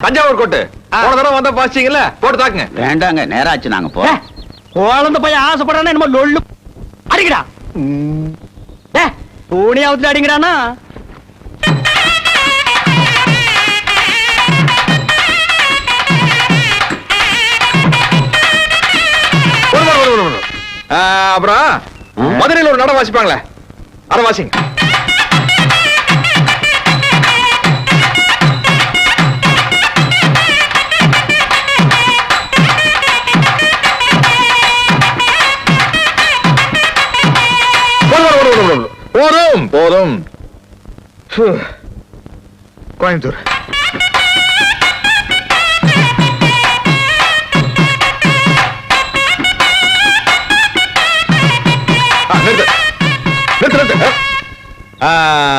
தஞ்சாவூர் கோட்டு போன தடவை வந்தா பாசிட்டீங்கல்ல, போட்டு தாக்குங்க. வேண்டாங்க, நேராச்சு நாங்க போ. குழந்தை பையன் ஆசைப்படுறானே என்னமோ லொள்ளு அடிக்கடா. பூனியாவத்துல அடிங்கிறானா? அப்புறம் மதுரையில் ஒரு நடம் வாசிப்பாங்களே, அரை வாசிங்க. போதும் போதும். கோயம்புத்தூர்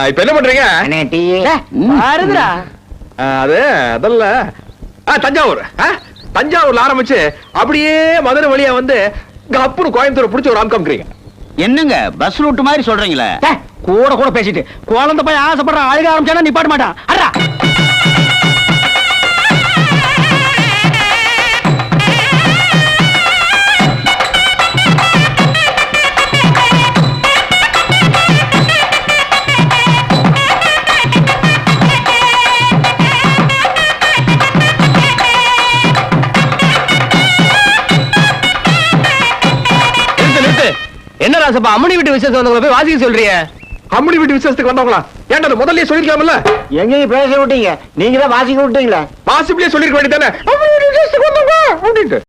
இப்ப என்ன பண்றீங்க? அது அதல்ல, தஞ்சாவூர். தஞ்சாவூர்ல ஆரம்பிச்சு அப்படியே மதுரை வழியா வந்து அப்புறம் கோயம்புத்தூர் பிடிச்ச ஒரு ஆம்காமிக்கிறீங்க. என்னங்க பஸ் ரூட் மாதிரி சொல்றீங்களே? கூட கூட பேசிட்டு குழந்தை பையன் ஆசைப்படுற அழுக ஆரம்பிச்சானா நிப்பாட்ட மாட்டான். அடடா, என்ன ராசப்பா அம்மனி வீட்டு விசேஷம் வந்தவங்க போய் வாசிக்க சொல்றீங்க? அம்மனி வீட்டு விசேஷத்துக்கு வந்தவங்களா? ஏன்டா முதல்லயே சொல்லிருக்கலாம்ல? எங்க பேச விட்டீங்க? நீங்க தான் வாசிக்க விட்டீங்களா? பாசிபிளே சொல்லிருக்க வேண்டியதானே? அம்மனி வீட்டு விசேஷத்துக்கு வந்தவங்க அப்படின்ட்டு.